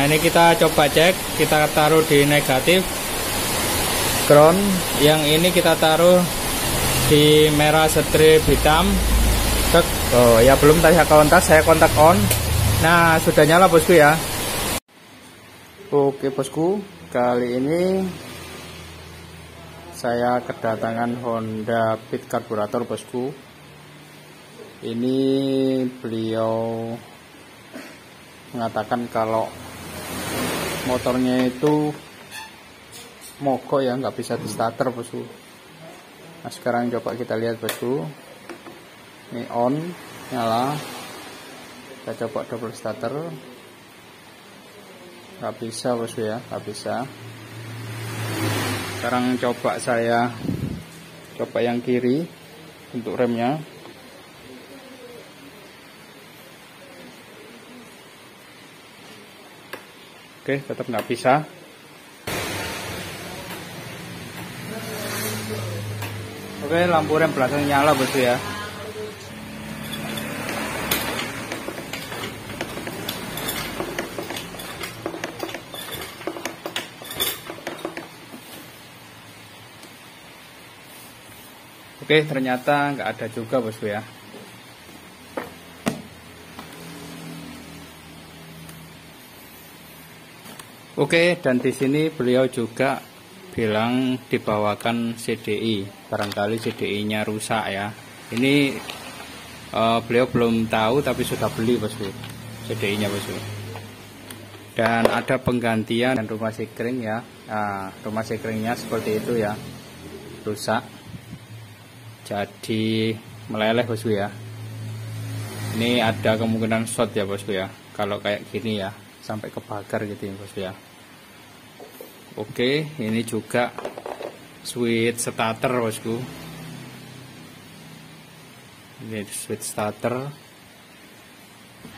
ini kita coba cek, kita taruh di negatif ground, yang ini kita taruh di merah strip hitam. Oh ya, belum tadi saya kontak on. Nah, sudah nyala bosku ya. Oke bosku, kali ini saya kedatangan Honda Beat karburator bosku. Ini beliau mengatakan kalau motornya itu mogok ya, nggak bisa di starter bosku. Nah sekarang coba kita lihat bosku. Ini on, nyala. Kita coba double starter. Nggak bisa bosku ya, nggak bisa. Sekarang coba saya yang kiri untuk remnya. Oke, tetap nggak bisa. Oke, lampu rem belakang nyala bosku ya. Oke, ternyata nggak ada juga bosku ya. Oke, dan di sini beliau juga bilang dibawakan CDI, barangkali CDI-nya rusak ya. Ini beliau belum tahu tapi sudah beli bosku, CDI-nya bosku. Dan ada penggantian dan rumah sekring ya. Nah, rumah sekringnya seperti itu ya, rusak. Jadi meleleh bosku ya. Ini ada kemungkinan short ya bosku ya. Kalau kayak gini ya, sampai kebakar gitu ya bosku ya. Oke, ini juga switch starter bosku. Ini switch starter.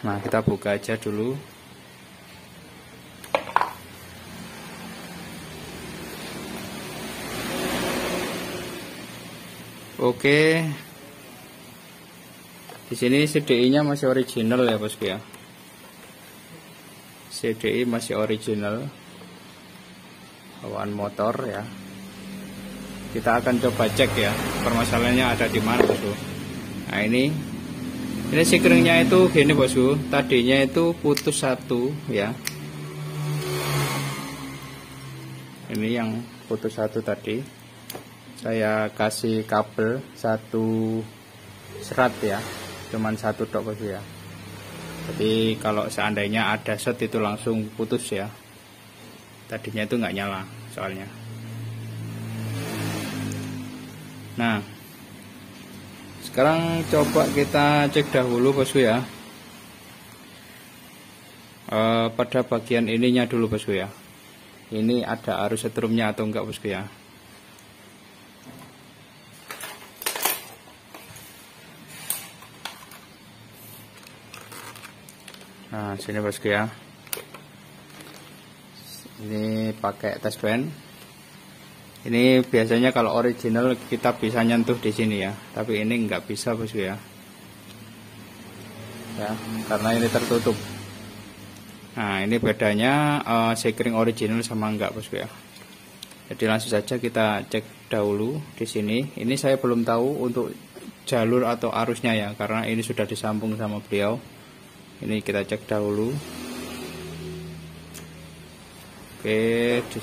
Nah, kita buka aja dulu. Oke. Di sini CDI-nya masih original ya bosku ya. CDI masih original. Bawaan motor ya. Kita akan coba cek ya, permasalahannya ada di mana bosku. Nah, ini sekringnya itu gini bosku. Tadinya itu putus satu ya. Ini yang putus satu tadi. Saya kasih kabel satu serat ya, cuman satu tok bosku ya. Jadi kalau seandainya ada short itu langsung putus ya. Tadinya itu nggak nyala soalnya. Nah, sekarang coba kita cek dahulu bosku ya. Pada bagian ininya dulu bosku ya. Ini ada arus setrumnya atau enggak bosku ya. Nah, sini bosku ya. Ini pakai test pen. Ini biasanya kalau original kita bisa nyentuh di sini ya, tapi ini nggak bisa bosku ya. Ya, karena ini tertutup. Nah, ini bedanya sekring original sama enggak bosku ya. Jadi langsung saja kita cek dahulu di sini. Ini saya belum tahu untuk jalur atau arusnya ya, karena ini sudah disambung sama beliau. Ini kita cek dahulu. Oke, di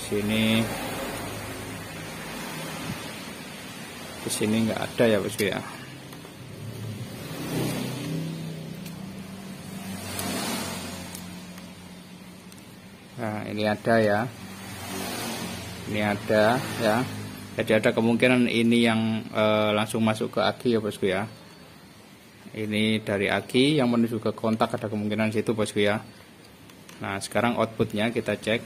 sini nggak ada ya bosku ya. Nah, ini ada ya. Ini ada ya. Jadi ada kemungkinan ini yang langsung masuk ke aki ya bosku ya. Ini dari aki yang menuju ke kontak, ada kemungkinan situ bosku ya. Nah, sekarang outputnya kita cek.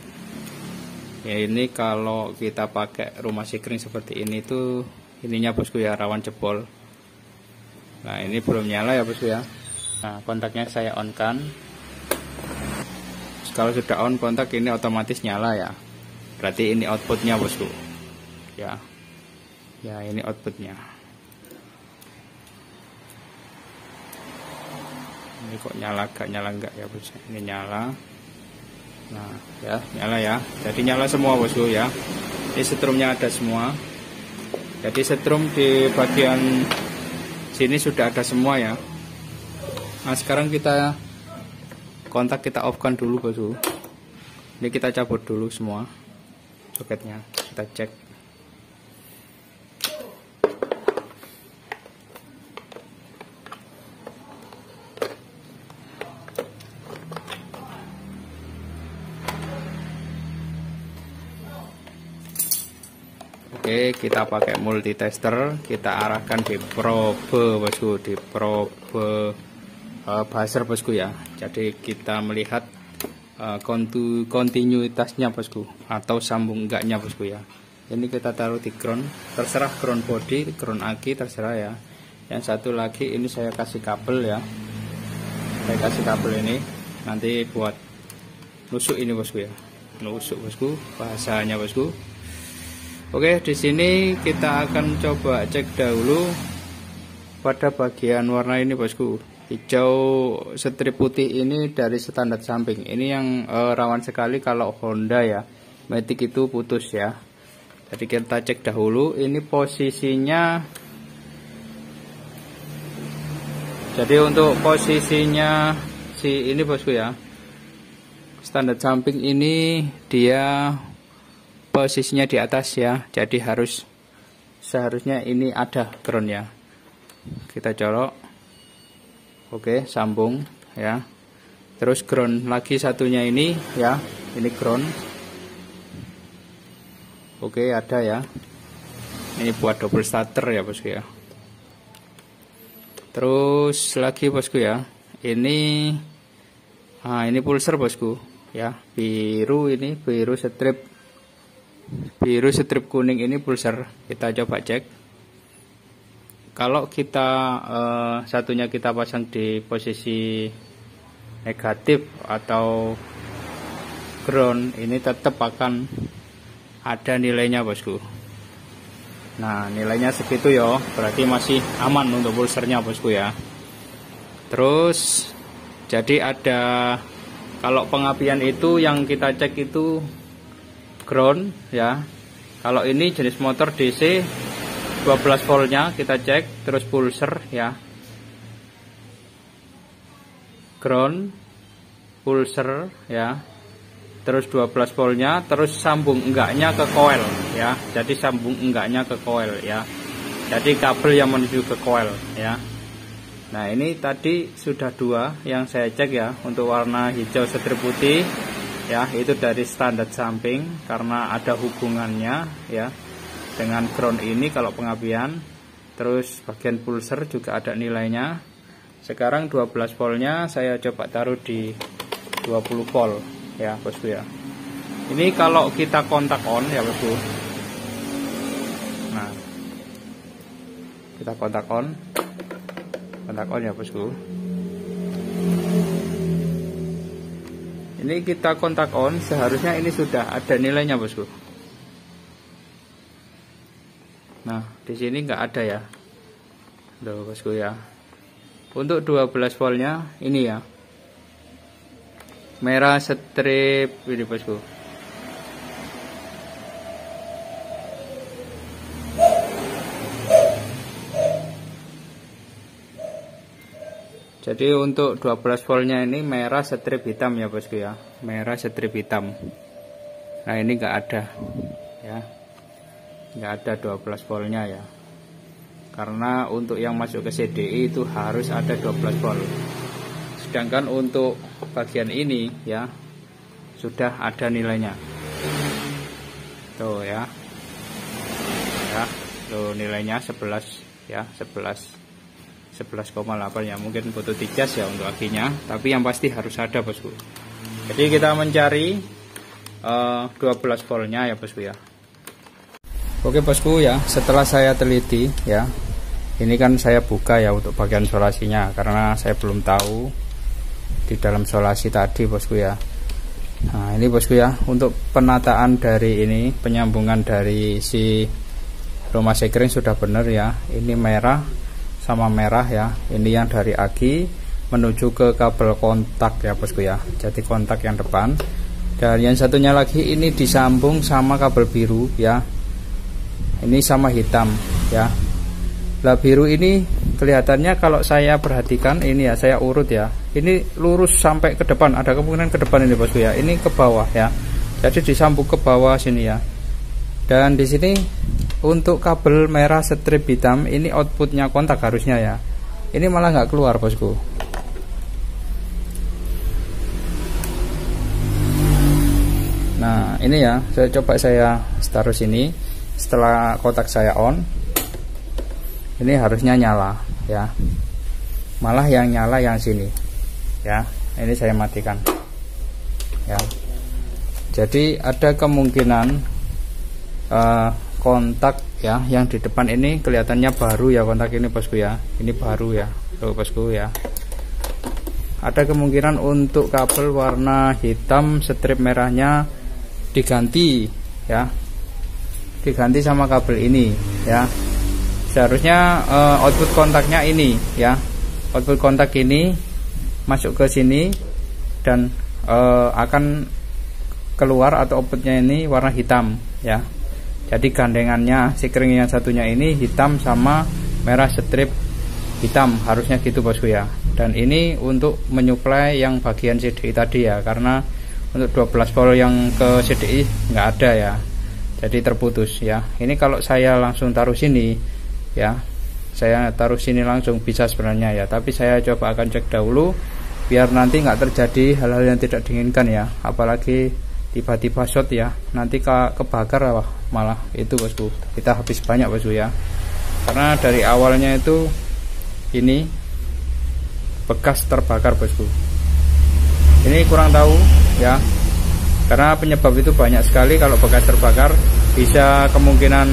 Ya, ini kalau kita pakai rumah sekring seperti ini tuh ininya bosku ya, rawan jebol. Nah, ini belum nyala ya bosku ya. Nah, kontaknya saya on kan. Kalau sudah on kontak ini otomatis nyala ya. Berarti ini outputnya bosku. Ya. Ya, ini outputnya. Ini kok nyala gak nyala enggak ya bosku. Ini nyala. Nah, ya, nyala ya. Jadi nyala semua bosku ya. Ini setrumnya ada semua. Jadi setrum di bagian sini sudah ada semua ya. Nah sekarang kita kontak, kita off kan dulu bosku. Ini kita cabut dulu semua soketnya, kita cek. Oke, kita pakai multitester, kita arahkan di probe bosku, di probe buzzer bosku ya. Jadi kita melihat kontinuitasnya bosku, atau sambung enggaknya bosku ya. Ini kita taruh di ground, terserah ground body, ground aki terserah ya. Yang satu lagi ini saya kasih kabel ya. Saya kasih kabel ini nanti buat nusuk ini bosku ya. Nusuk bosku, bahasanya bosku. Oke, di sini kita akan coba cek dahulu pada bagian warna ini bosku. Hijau strip putih ini dari standar samping. Ini yang rawan sekali kalau Honda ya, Matic itu putus ya. Jadi kita cek dahulu ini posisinya. Jadi untuk posisinya si ini bosku ya, standar samping ini dia posisinya di atas ya, jadi seharusnya ini ada ground ya. Kita colok, oke, sambung ya. Terus ground lagi satunya ini ya, ini ground. Oke, ada ya. Ini buat double starter ya bosku ya. Terus lagi bosku ya, ini pulser bosku ya, biru, ini biru strip kuning ini pulser. Kita coba cek. Kalau kita satunya kita pasang di posisi negatif atau ground, ini tetap akan ada nilainya bosku. Nah nilainya segitu ya, berarti masih aman untuk pulsernya bosku ya. Terus jadi ada, kalau pengapian itu yang kita cek itu ground ya. Kalau ini jenis motor DC 12 voltnya kita cek. Terus pulser ya, ground, pulser ya, terus 12 voltnya, terus sambung enggaknya ke coil ya. Jadi sambung enggaknya ke coil ya, jadi kabel yang menuju ke coil ya. Nah ini tadi sudah dua yang saya cek ya, untuk warna hijau strip putih ya, itu dari standar samping karena ada hubungannya ya dengan ground ini kalau pengapian. Terus bagian pulser juga ada nilainya. Sekarang 12 voltnya saya coba taruh di 20 volt ya bosku ya. Ini kalau kita kontak on ya bosku. Nah kita kontak on ya bosku. Ini kita kontak on, seharusnya ini sudah ada nilainya bosku. Nah di sini nggak ada ya, loh bosku ya. Untuk 12 voltnya ini ya, merah strip ini bosku. Jadi untuk 12 voltnya ini merah strip hitam ya bosku ya, merah strip hitam. Nah ini nggak ada ya, nggak ada 12 voltnya ya, karena untuk yang masuk ke CDI itu harus ada 12 volt. Sedangkan untuk bagian ini ya sudah ada nilainya tuh ya, tuh nilainya 11 ya, 11,8 ya, mungkin butuh dicas ya untuk akinya, tapi yang pasti harus ada bosku. Jadi kita mencari 12 voltnya ya bosku ya. Oke bosku ya, setelah saya teliti ya, ini kan saya buka ya untuk bagian solasinya karena saya belum tahu di dalam solasi tadi bosku ya. Nah ini bosku ya, untuk penataan dari ini, penyambungan dari si rumah sekring sudah benar ya. Ini merah sama merah ya, ini yang dari aki menuju ke kabel kontak ya bosku ya. Jadi kontak yang depan Dan yang satunya lagi ini disambung sama kabel biru ya. Ini sama hitam ya. Lah biru ini kelihatannya kalau saya perhatikan ini ya, saya urut ya. Ini lurus sampai ke depan, ada kemungkinan ke depan ini bosku ya. Ini ke bawah ya. Jadi disambung ke bawah sini ya. Dan di sini untuk kabel merah strip hitam ini outputnya kontak harusnya ya. Ini malah nggak keluar bosku. Nah ini ya, saya taruh sini. Setelah kotak saya on, ini harusnya nyala ya. Malah yang nyala yang sini ya. Ini saya matikan ya. Jadi ada kemungkinan kontak ya yang di depan ini kelihatannya baru ya, kontak ini bosku ya. Ini baru ya, tuh bosku ya. Ada kemungkinan untuk kabel warna hitam strip merahnya diganti ya. Diganti sama kabel ini ya. Seharusnya output kontaknya ini ya. Output kontak ini masuk ke sini dan akan keluar atau outputnya ini warna hitam ya. Jadi gandengannya sekring yang satunya ini hitam sama merah strip hitam, harusnya gitu bosku ya. Dan ini untuk menyuplai yang bagian CDI tadi ya, karena untuk 12 volt yang ke CDI nggak ada ya. Jadi terputus ya. Ini kalau saya langsung taruh sini ya, saya taruh sini langsung bisa sebenarnya ya, tapi saya coba akan cek dahulu biar nanti nggak terjadi hal-hal yang tidak diinginkan ya. Apalagi tiba-tiba short ya, nanti kebakar malah itu bosku, kita habis banyak bosku ya. Karena dari awalnya itu ini bekas terbakar bosku. Ini kurang tahu ya, karena penyebab itu banyak sekali. Kalau bekas terbakar bisa kemungkinan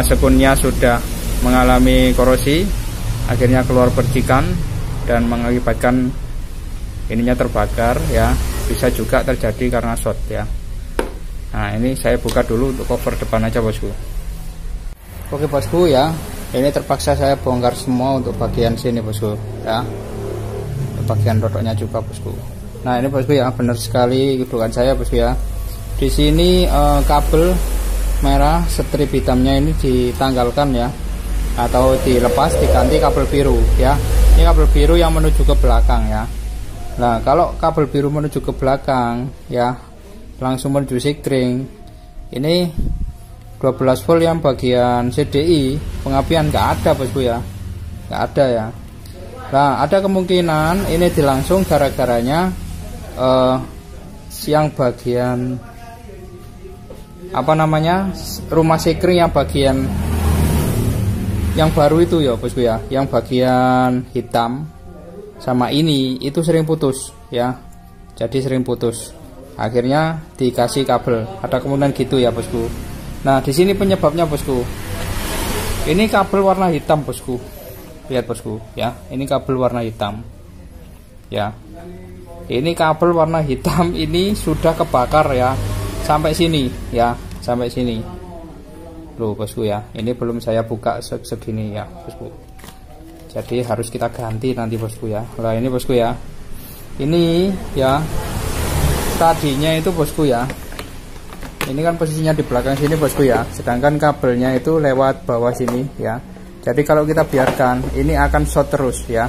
sekunnya sudah mengalami korosi, akhirnya keluar percikan dan mengakibatkan ininya terbakar ya. Bisa juga terjadi karena short ya. Nah ini saya buka dulu untuk cover depan aja bosku. Oke bosku ya, ini terpaksa saya bongkar semua untuk bagian sini bosku ya, bagian rodoknya juga bosku. Nah ini bosku ya, benar sekali dugaan saya bosku ya. Di sini kabel merah strip hitamnya ini ditanggalkan ya, atau dilepas, diganti kabel biru ya. Ini kabel biru yang menuju ke belakang ya. Nah kalau kabel biru menuju ke belakang ya, langsung menuju sekring, ini 12 volt yang bagian CDI pengapian nggak ada bosku ya, nggak ada ya. Nah ada kemungkinan ini dilangsung gara-garanya yang bagian apa namanya, rumah sekring yang bagian yang baru itu ya bosku ya, yang bagian hitam sama ini itu sering putus ya. Jadi sering putus, akhirnya dikasih kabel, ada kemungkinan gitu ya bosku. Nah di sini penyebabnya bosku, ini kabel warna hitam bosku, lihat bosku ya, ini kabel warna hitam ya. Ini kabel warna hitam ini sudah kebakar ya, sampai sini ya, sampai sini loh bosku ya. Ini belum saya buka segini ya bosku, jadi harus kita ganti nanti bosku ya. Nah ini bosku ya, ini ya tadinya itu bosku ya, ini kan posisinya di belakang sini bosku ya, sedangkan kabelnya itu lewat bawah sini ya. Jadi kalau kita biarkan ini akan short terus ya.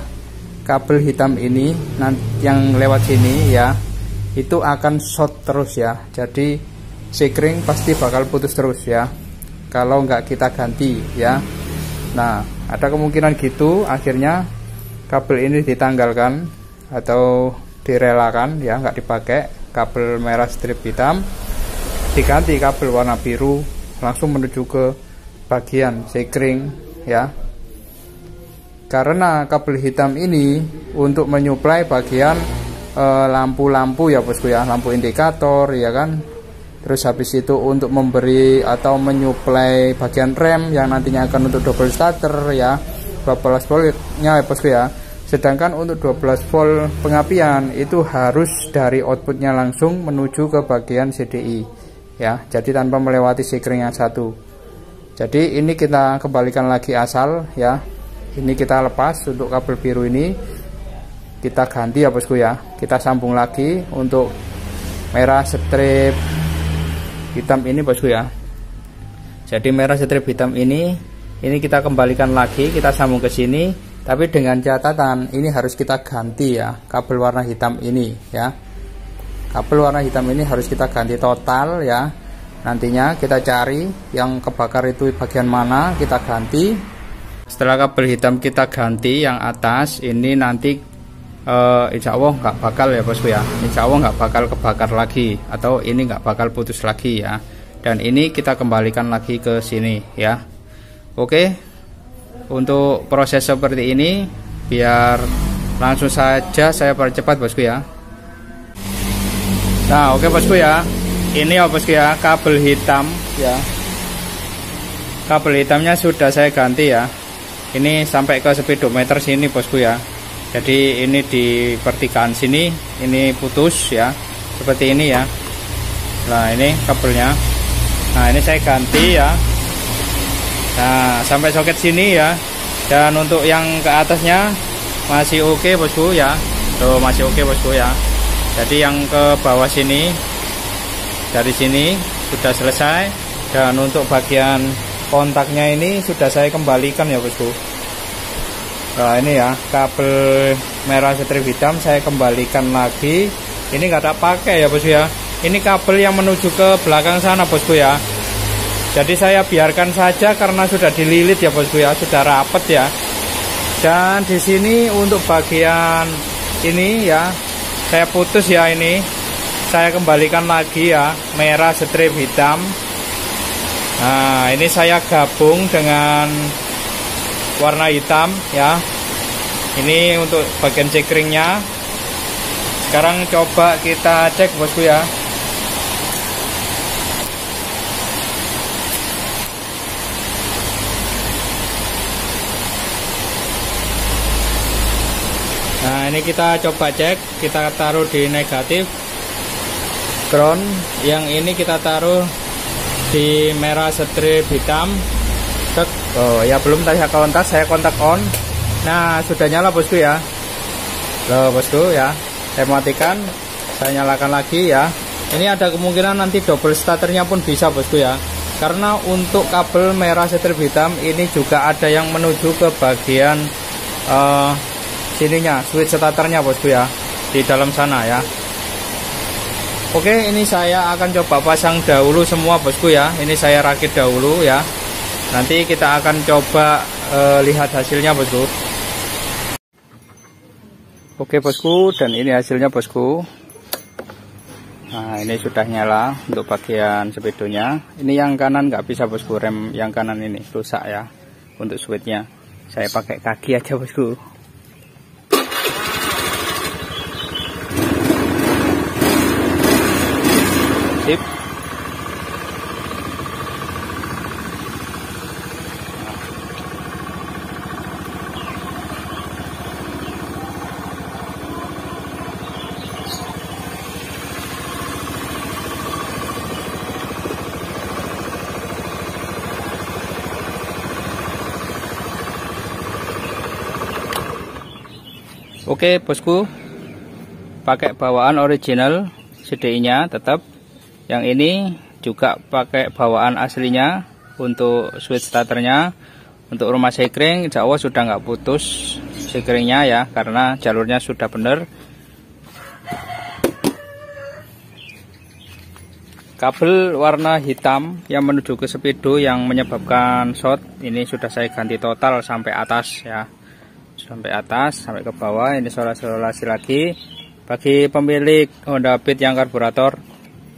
Kabel hitam ini yang lewat sini ya, itu akan short terus ya. Jadi sekring pasti bakal putus terus ya kalau nggak kita ganti ya. Nah ada kemungkinan gitu, akhirnya kabel ini ditanggalkan atau direlakan ya, nggak dipakai. Kabel merah strip hitam diganti kabel warna biru, langsung menuju ke bagian sekring ya. Karena kabel hitam ini untuk menyuplai bagian lampu-lampu ya bosku ya, lampu indikator ya kan. Terus habis itu untuk memberi atau menyuplai bagian rem yang nantinya akan untuk double starter ya, 12 voltnya ya bosku ya. Sedangkan untuk 12 volt pengapian itu harus dari outputnya langsung menuju ke bagian CDI ya, jadi tanpa melewati sekring yang satu. Jadi ini kita kembalikan lagi asal ya. Ini kita lepas untuk kabel biru ini, kita ganti ya bosku ya. Kita sambung lagi untuk merah strip hitam ini bosku ya. Jadi merah strip hitam ini kita kembalikan lagi, kita sambung ke sini, tapi dengan catatan ini harus kita ganti ya, kabel warna hitam ini ya. Kabel warna hitam ini harus kita ganti total ya. Nantinya kita cari yang kebakar itu bagian mana, kita ganti. Setelah kabel hitam kita ganti yang atas ini, nanti insya Allah nggak bakal ya bosku ya, insya Allah nggak bakal kebakar lagi, atau ini nggak bakal putus lagi ya. Dan ini kita kembalikan lagi ke sini ya. Oke, untuk proses seperti ini biar langsung saja saya percepat bosku ya. Nah oke bosku ya, ini ya bosku ya, kabel hitam ya, kabel hitamnya sudah saya ganti ya. Ini sampai ke speedometer sini bosku ya. Jadi ini di pertigaan sini ini putus ya, seperti ini ya. Nah ini kabelnya, nah ini saya ganti ya. Nah sampai soket sini ya. Dan untuk yang ke atasnya masih oke bosku ya. Tuh masih oke bosku ya. Jadi yang ke bawah sini, dari sini sudah selesai. Dan untuk bagian kontaknya ini sudah saya kembalikan ya bosku. Nah ini ya, kabel merah strip hitam saya kembalikan lagi. Ini nggak ada pakai ya bosku ya. Ini kabel yang menuju ke belakang sana bosku ya. Jadi saya biarkan saja karena sudah dililit ya bosku ya, sudah rapet ya. Dan di sini untuk bagian ini ya, saya putus ya, ini saya kembalikan lagi ya, merah strip hitam. Nah ini saya gabung dengan warna hitam ya. Ini untuk bagian cekringnya. Sekarang coba kita cek bosku ya. Nah ini kita coba cek, kita taruh di negatif ground, yang ini kita taruh di merah strip hitam. Oh ya belum, tadi saya kontak on. Nah sudah nyala bosku ya. Loh bosku ya, saya matikan, saya nyalakan lagi ya. Ini ada kemungkinan nanti double starternya pun bisa bosku ya, karena untuk kabel merah strip hitam ini juga ada yang menuju ke bagian sininya, switch starternya bosku ya, di dalam sana ya. Oke, ini saya akan coba pasang dahulu semua bosku ya. Ini saya rakit dahulu ya. Nanti kita akan coba lihat hasilnya bosku. Oke bosku, dan ini hasilnya bosku. Nah ini sudah nyala untuk bagian speedonya. Ini yang kanan nggak bisa bosku, rem yang kanan ini rusak ya. Untuk switchnya saya pakai kaki aja bosku. Sip. Oke bosku, pakai bawaan original CDI-nya tetap. Yang ini juga pakai bawaan aslinya untuk switch starternya. Untuk rumah sekring, insya Allah sudah nggak putus sekringnya ya, karena jalurnya sudah benar. Kabel warna hitam yang menuju ke speedo yang menyebabkan short ini sudah saya ganti total sampai atas ya, sampai atas, sampai ke bawah. Ini isolasi lagi. Bagi pemilik Honda Beat yang karburator,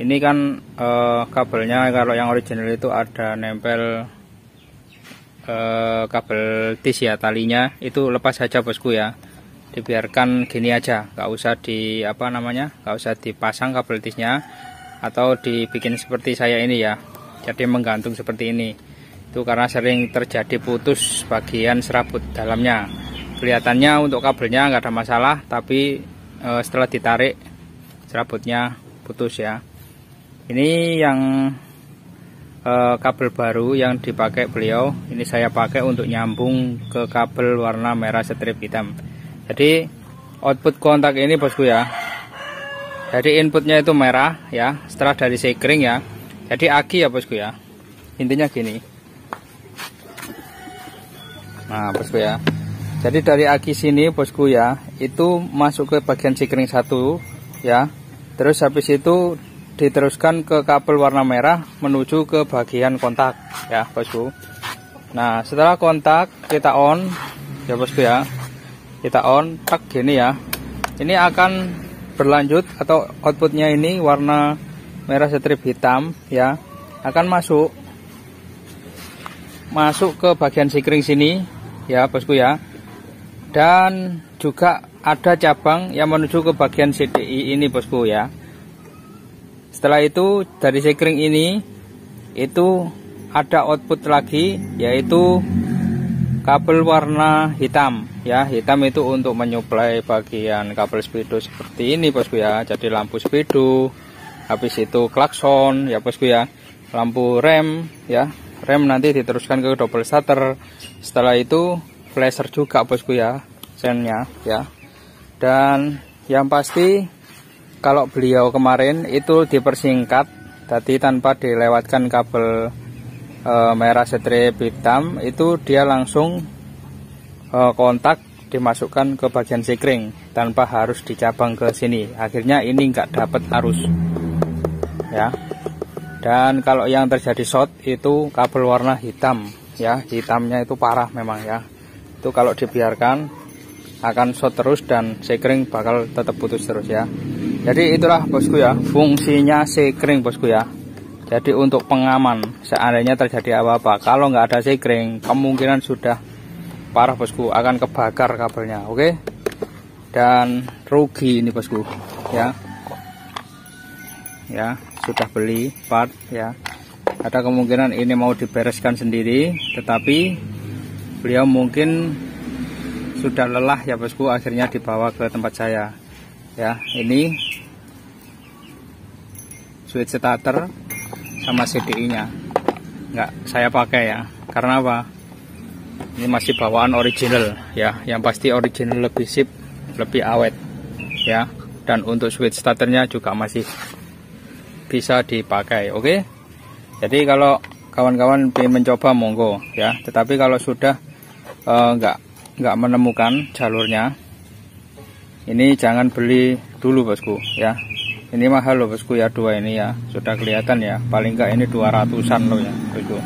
ini kan kabelnya kalau yang original itu ada nempel kabel tis ya, talinya itu lepas saja bosku ya, dibiarkan gini aja, nggak usah nggak usah dipasang kabel tisnya, atau dibikin seperti saya ini ya, jadi menggantung seperti ini. Itu karena sering terjadi putus bagian serabut dalamnya. Kelihatannya untuk kabelnya nggak ada masalah, tapi setelah ditarik serabutnya putus ya. Ini yang kabel baru yang dipakai beliau, ini saya pakai untuk nyambung ke kabel warna merah strip hitam. Jadi output kontak ini bosku ya, Jadi inputnya itu merah ya, setelah dari sekring ya. Jadi aki ya bosku ya. Intinya gini. Nah bosku ya. Jadi dari aki sini bosku ya, itu masuk ke bagian sekring 1 ya. Terus habis itu diteruskan ke kabel warna merah menuju ke bagian kontak ya bosku. Nah setelah kontak kita on ya bosku ya. Kita on, tak gini ya. Ini akan berlanjut atau outputnya ini warna merah strip hitam ya, akan masuk ke bagian sekring sini ya bosku ya. Dan juga ada cabang yang menuju ke bagian CDI ini bosku ya. Setelah itu dari sekring ini itu ada output lagi, yaitu kabel warna hitam ya. Hitam itu untuk menyuplai bagian kabel speedo seperti ini bosku ya. Jadi lampu speedo, habis itu klakson ya bosku ya, lampu rem ya. Rem nanti diteruskan ke double starter. Setelah itu flasher juga bosku ya, sennya ya. Dan yang pasti kalau beliau kemarin itu dipersingkat, tadi tanpa dilewatkan kabel merah strip hitam, itu dia langsung kontak dimasukkan ke bagian sekring tanpa harus dicabang ke sini. Akhirnya ini enggak dapat arus ya. Dan kalau yang terjadi short itu kabel warna hitam ya, hitamnya itu parah memang ya. Itu kalau dibiarkan akan short terus dan sekring bakal tetap putus terus ya. Jadi itulah bosku ya fungsinya sekring bosku ya. Jadi untuk pengaman seandainya terjadi apa-apa, kalau nggak ada sekring kemungkinan sudah parah bosku, akan kebakar kabelnya. Oke. Dan rugi ini bosku ya. Ya, sudah beli part ya. Ada kemungkinan ini mau dibereskan sendiri, tetapi beliau mungkin sudah lelah ya bosku, akhirnya dibawa ke tempat saya. Ya, ini switch starter sama CDI-nya nggak saya pakai ya. Karena apa? Ini masih bawaan original ya. Yang pasti original lebih sip, lebih awet ya. Dan untuk switch starternya juga masih bisa dipakai. Oke. Jadi kalau kawan-kawan ingin mencoba monggo ya. Tetapi kalau sudah nggak menemukan jalurnya, ini jangan beli dulu bosku ya. Ini mahal loh bosku ya, dua ini ya. Sudah kelihatan ya, paling enggak ini 200-an loh ya bosku.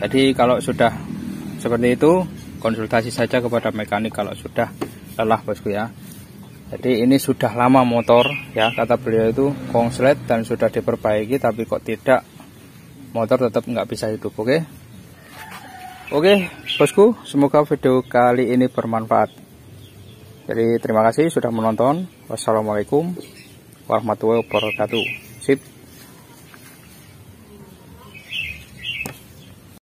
Jadi kalau sudah seperti itu, konsultasi saja kepada mekanik kalau sudah lelah bosku ya. Jadi ini sudah lama motor ya, kata beliau itu konslet dan sudah diperbaiki, tapi kok tidak, motor tetap nggak bisa hidup. Oke. Oke bosku, semoga video kali ini bermanfaat. Jadi terima kasih sudah menonton. Wassalamualaikum warahmatullahi wabarakatuh. Sip.